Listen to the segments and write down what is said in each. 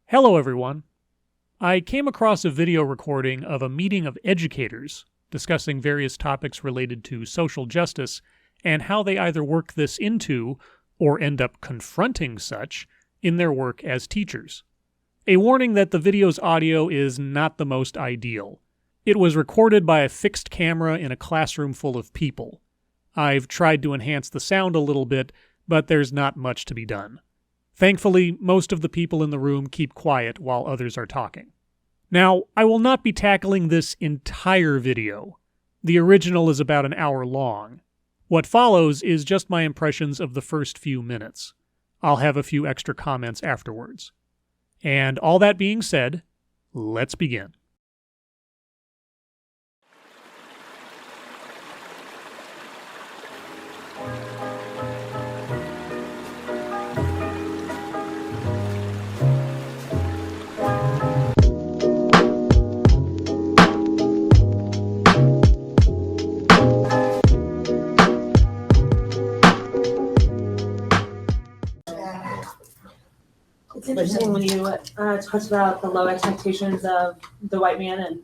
Hello, everyone. I came across a video recording of a meeting of educators discussing various topics related to social justice and how they either work this into or end up confronting such in their work as teachers. A warning that the video's audio is not the most ideal. It was recorded by a fixed camera in a classroom full of people. I've tried to enhance the sound a little bit, but there's not much to be done. Thankfully, most of the people in the room keep quiet while others are talking. Now, I will not be tackling this entire video. The original is about an hour long. What follows is just my impressions of the first few minutes. I'll have a few extra comments afterwards. And all that being said, let's begin. It's interesting when you talked about the low expectations of the white man and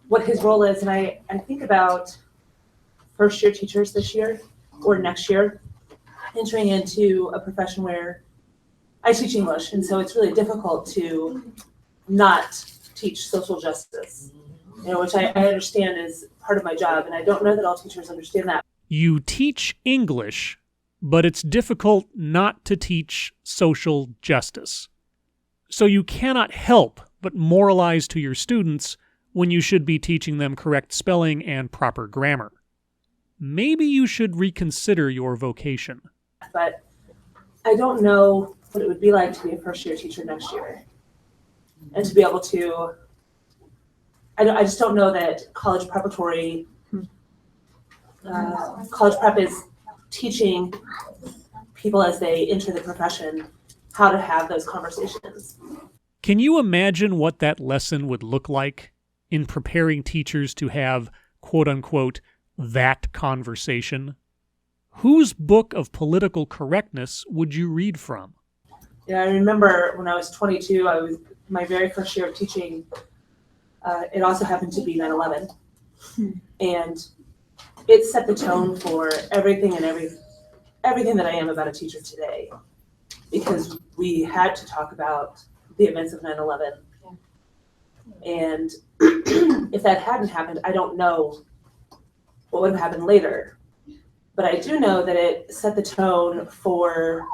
what his role is. And I think about first year teachers this year or next year entering into a profession where I teach English. And so it's really difficult to not teach social justice, which I understand is part of my job. And I don't know that all teachers understand that. You teach English, but it's difficult not to teach social justice. So you cannot help but moralize to your students when you should be teaching them correct spelling and proper grammar. Maybe you should reconsider your vocation. But I don't know what it would be like to be a first-year teacher next year. And to be able to, I just don't know that college prep is teaching people as they enter the profession how to have those conversations. Can you imagine what that lesson would look like in preparing teachers to have, quote-unquote, that conversation? Whose book of political correctness would you read from? Yeah, I remember when I was 22, my very first year of teaching, it also happened to be 9/11. And it set the tone for everything that I am about a teacher today, because we had to talk about the events of 9/11. And if that hadn't happened, I don't know what would have happened later. But I do know that it set the tone for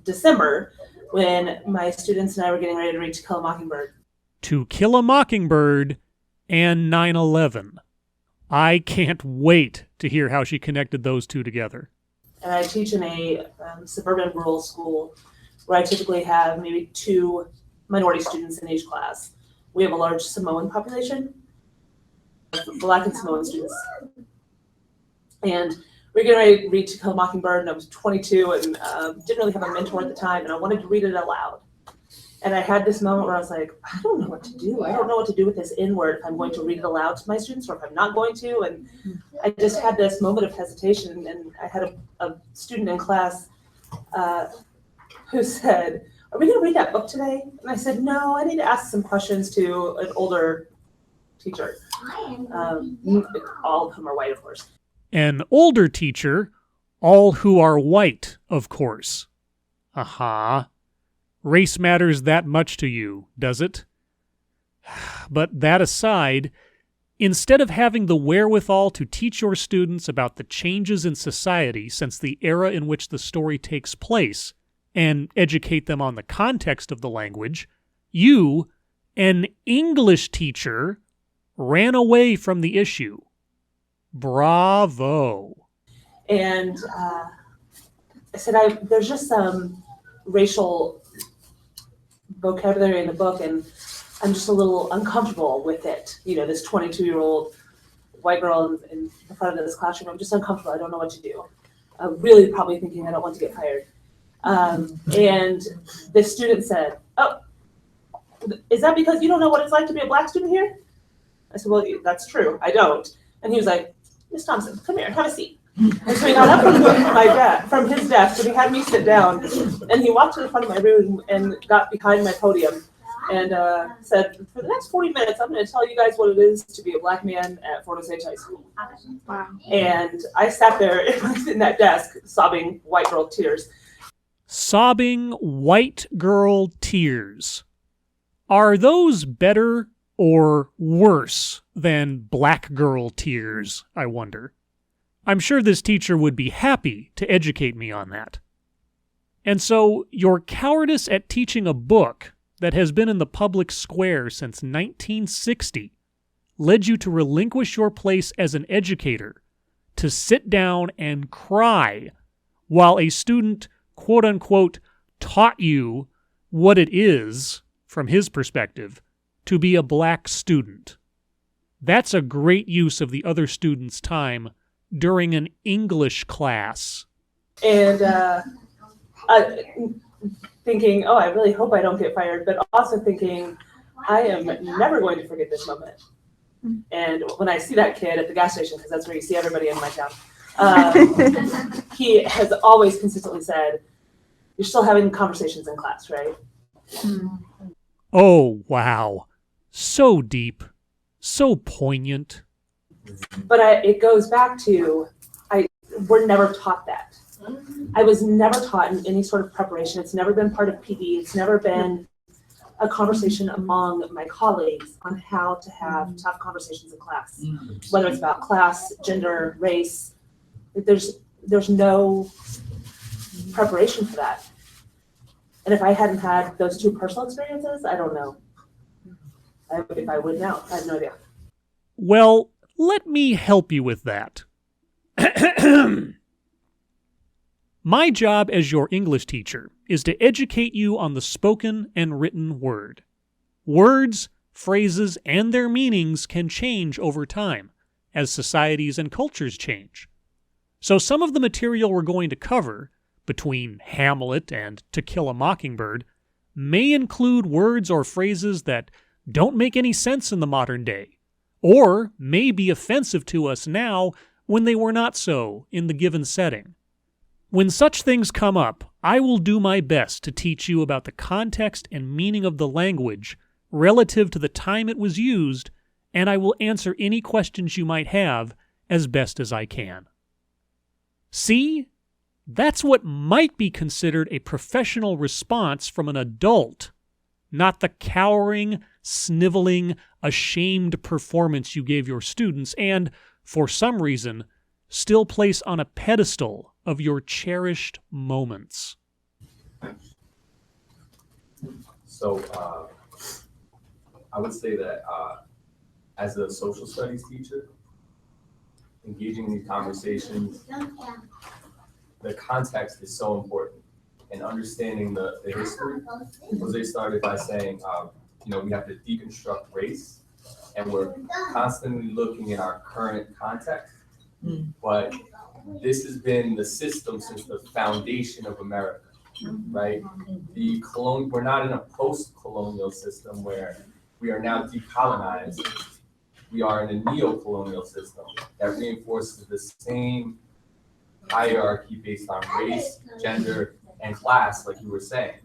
December when my students and I were getting ready to read To Kill a Mockingbird. To Kill a Mockingbird and 9/11. I can't wait to hear how she connected those two together. And I teach in a suburban rural school where I typically have maybe 2 minority students in each class. We have a large Samoan population, Black and Samoan students. And we were getting ready to read To Kill a Mockingbird, and I was 22 and didn't really have a mentor at the time, and I wanted to read it aloud. And I had this moment where I was like, I don't know what to do. I don't know what to do with this N-word, if I'm going to read it aloud to my students or if I'm not going to. And I just had this moment of hesitation. And I had a student in class who said, are we going to read that book today? And I said, no, I need to ask some questions to an older teacher. All of whom are white, of course. An older teacher, all who are white, of course. Aha. Race matters that much to you, does it? But that aside, instead of having the wherewithal to teach your students about the changes in society since the era in which the story takes place and educate them on the context of the language, you, an English teacher, ran away from the issue. Bravo. And I said, there's just some racial vocabulary in the book, and I'm just a little uncomfortable with it. This 22-year-old white girl in the front of this classroom, I'm just uncomfortable. I don't know what to do. Really probably thinking I don't want to get fired. And this student said, oh, is that because you don't know what it's like to be a Black student here? I said, well, that's true. I don't. And he was like, Miss Thompson, come here, have a seat. And so he got up from his desk, and he had me sit down, and he walked to the front of my room and got behind my podium and said, for the next 40 minutes, I'm going to tell you guys what it is to be a black man at Fort Osage High School. Wow. And I sat there in that desk sobbing white girl tears. Sobbing white girl tears. Are those better or worse than black girl tears, I wonder? I'm sure this teacher would be happy to educate me on that. And so, your cowardice at teaching a book that has been in the public square since 1960 led you to relinquish your place as an educator, to sit down and cry while a student, quote-unquote, taught you what it is, from his perspective, to be a black student. That's a great use of the other student's time during an English class. And thinking, oh, I really hope I don't get fired, but also thinking, I am never going to forget this moment. And when I see that kid at the gas station, because that's where you see everybody in my town, he has always consistently said, you're still having conversations in class, right? Oh, wow. So deep. So poignant. But it goes back to, we're never taught that. I was never taught in any sort of preparation. It's never been part of PD. It's never been a conversation among my colleagues on how to have tough conversations in class, whether it's about class, gender, race. There's no preparation for that. And if I hadn't had those two personal experiences, I don't know if I would now. I have no idea. Well, let me help you with that. My job as your English teacher is to educate you on the spoken and written word. Words, phrases, and their meanings can change over time as societies and cultures change. So some of the material we're going to cover, between Hamlet and To Kill a Mockingbird, may include words or phrases that don't make any sense in the modern day, or may be offensive to us now when they were not so in the given setting. When such things come up, I will do my best to teach you about the context and meaning of the language relative to the time it was used, and I will answer any questions you might have as best as I can. See? That's what might be considered a professional response from an adult, not the cowering, sniveling, ashamed performance you gave your students and, for some reason, still place on a pedestal of your cherished moments. So I would say that as a social studies teacher, engaging in these conversations, the context is so important, and understanding the history. Jose started by saying, we have to deconstruct race, and we're constantly looking at our current context, but this has been the system since the foundation of America, right? We're not in a post-colonial system where we are now decolonized. We are in a neo-colonial system that reinforces the same hierarchy based on race, gender, and class, like you were saying.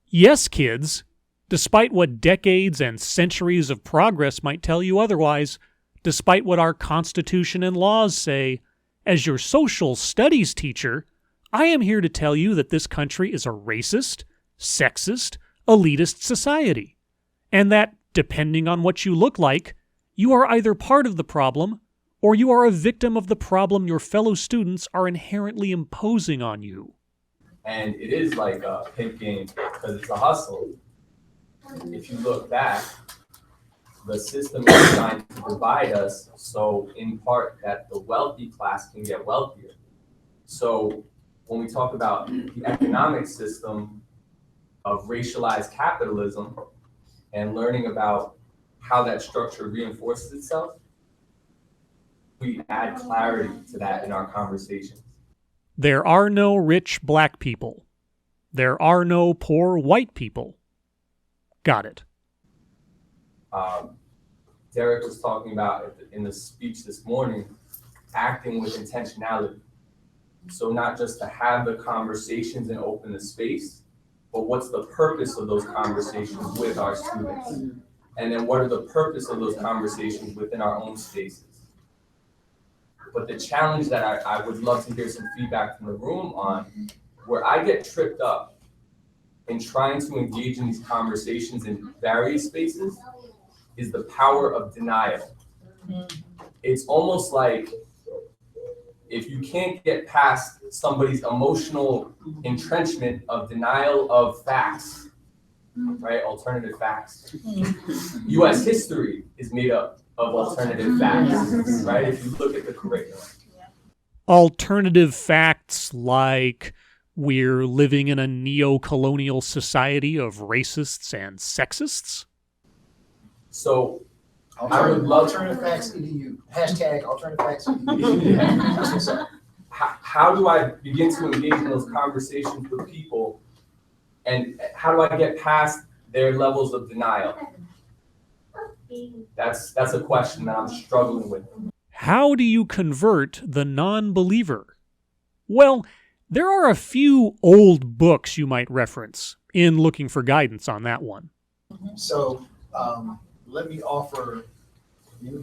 Yes, kids, despite what decades and centuries of progress might tell you otherwise, despite what our Constitution and laws say, as your social studies teacher, I am here to tell you that this country is a racist, sexist, elitist society, and that, depending on what you look like, you are either part of the problem or you are a victim of the problem your fellow students are inherently imposing on you. And it is like a pimp game because it's a hustle. If you look back, the system is designed to divide us, so in part that the wealthy class can get wealthier. So when we talk about the economic system of racialized capitalism and learning about how that structure reinforces itself, we add clarity to that in our conversations. There are no rich black people. There are no poor white people. Got it. Derek was talking about in the speech this morning acting with intentionality. So not just to have the conversations and open the space, but what's the purpose of those conversations with our students? And then what are the purpose of those conversations within our own spaces? But the challenge that I would love to hear some feedback from the room on, where I get tripped up in trying to engage in these conversations in various spaces, is the power of denial. It's almost like if you can't get past somebody's emotional entrenchment of denial of facts, right? Alternative facts. US history is made up of alternative facts, right? If you look at the curriculum. Alternative facts like we're living in a neo-colonial society of racists and sexists? So I would love alternative facts EDU. Hashtag alternative facts EDU. That's what's up. How do I begin to engage in those conversations with people, and how do I get past their levels of denial? That's a question that I'm struggling with. How do you convert the non-believer? Well, there are a few old books you might reference in looking for guidance on that one. So let me offer you.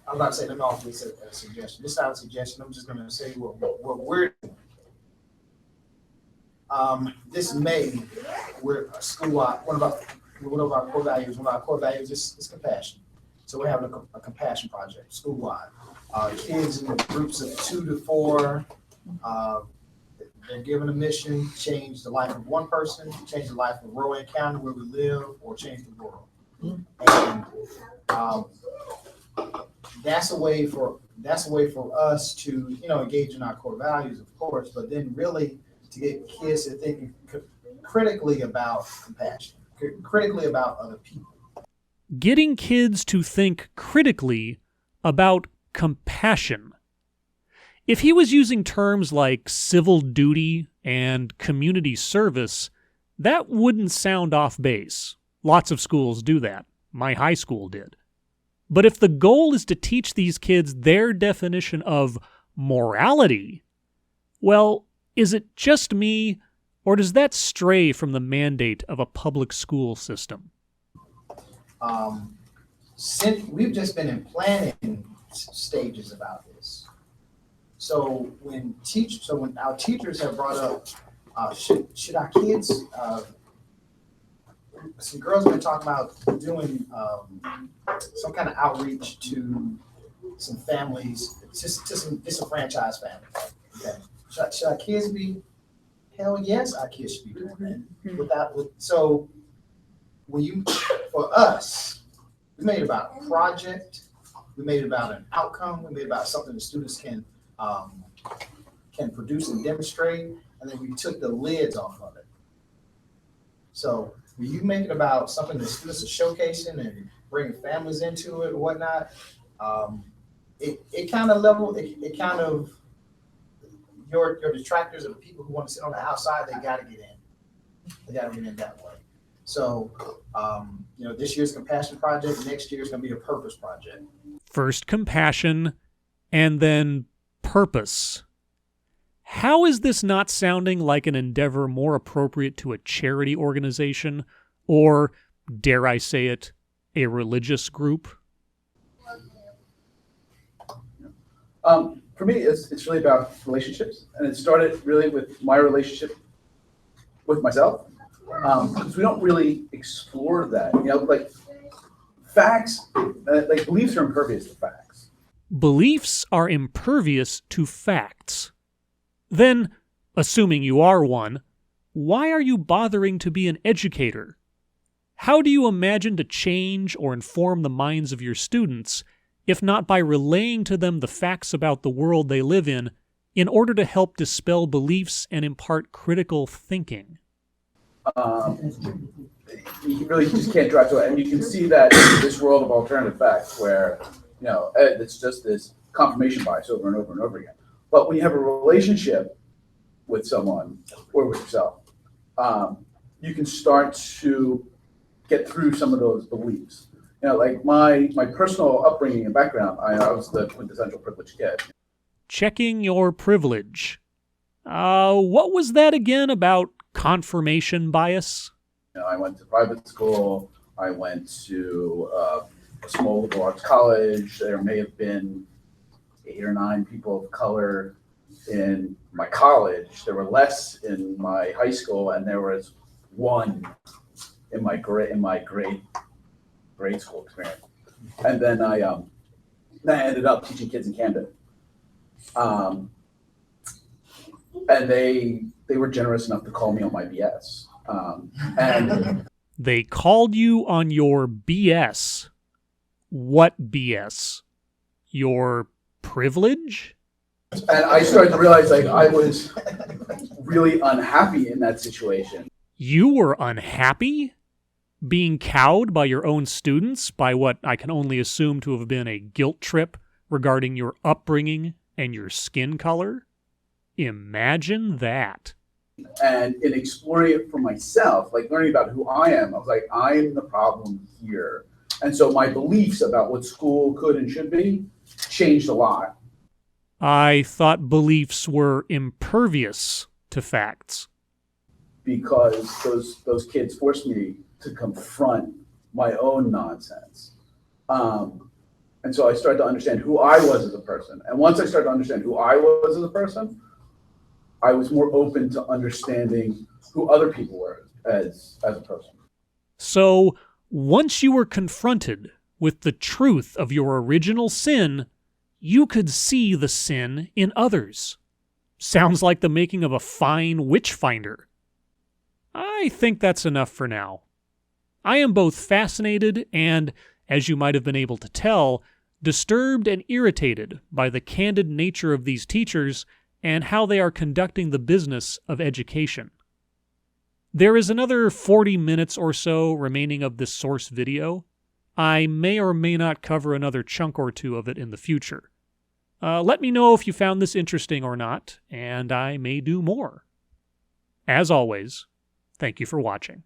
I'm about to say let me offer this a suggestion. This is not a suggestion. I'm just going to say what we're doing. This May, we're school-wide. One of our core values. One of our core values is compassion. So we're having a compassion project school-wide. Kids in groups of 2 to 4. They're given a mission: change the life of one person, change the life of Rowan County where we live, or change the world. And that's a way for us to engage in our core values, of course, but then really to get kids to think critically about compassion, critically about other people. Getting kids to think critically about compassion. If he was using terms like civil duty and community service, that wouldn't sound off base. Lots of schools do that. My high school did. But if the goal is to teach these kids their definition of morality, well, is it just me, or does that stray from the mandate of a public school system? Since we've just been in planning stages about this. So when our teachers have brought up, should our kids, some girls have been talking about doing some kind of outreach to some families, to some disenfranchised families. Okay, should our kids be? Hell yes, our kids should be doing that. So for us, we made it about a project. We made it about an outcome. We made it about something the students can produce and demonstrate, and then we took the lids off of it. So when you make it about something that students are showcasing and bringing families into it or whatnot, it kind of your detractors or the people who want to sit on the outside, they got to get in. They got to get in that way. So, this year's compassion project, next year's going to be a purpose project. First compassion, and then purpose. How is this not sounding like an endeavor more appropriate to a charity organization, or, dare I say it, a religious group? For me, it's really about relationships, and it started really with my relationship with myself, because we don't really explore that. Like facts, like beliefs are impervious to facts. Beliefs are impervious to facts. Then, assuming you are one, why are you bothering to be an educator? How do you imagine to change or inform the minds of your students, if not by relaying to them the facts about the world they live in order to help dispel beliefs and impart critical thinking? You really just can't drive to it. And you can see that in this world of alternative facts where, it's just this confirmation bias over and over and over again. But when you have a relationship with someone or with yourself, you can start to get through some of those beliefs. Like my personal upbringing and background, I was the quintessential privileged kid. checking your privilege. What was that again about confirmation bias? You know, I went to private school. I went to a small liberal arts college. There may have been 8 or 9 people of color in my college. There were less in my high school, and there was 1 in my grade school experience. And then I ended up teaching kids in Camden. And they were generous enough to call me on my BS. And They called you on your BS. What BS? Your privilege? and I started to realize like I was really unhappy in that situation. You were unhappy? Being cowed by your own students by what I can only assume to have been a guilt trip regarding your upbringing and your skin color? Imagine that. And in exploring it for myself, like learning about who I am, I was like, I'm the problem here. And so my beliefs about what school could and should be changed a lot. I thought beliefs were impervious to facts. Because those kids forced me to confront my own nonsense. And so I started to understand who I was as a person. And once I started to understand who I was as a person, I was more open to understanding who other people were as a person. So, once you were confronted with the truth of your original sin, you could see the sin in others. Sounds like the making of a fine witch finder. I think that's enough for now. I am both fascinated and, as you might have been able to tell, disturbed and irritated by the candid nature of these teachers and how they are conducting the business of education. There is another 40 minutes or so remaining of this source video. I may or may not cover another chunk or two of it in the future. Let me know if you found this interesting or not, and I may do more. As always, thank you for watching.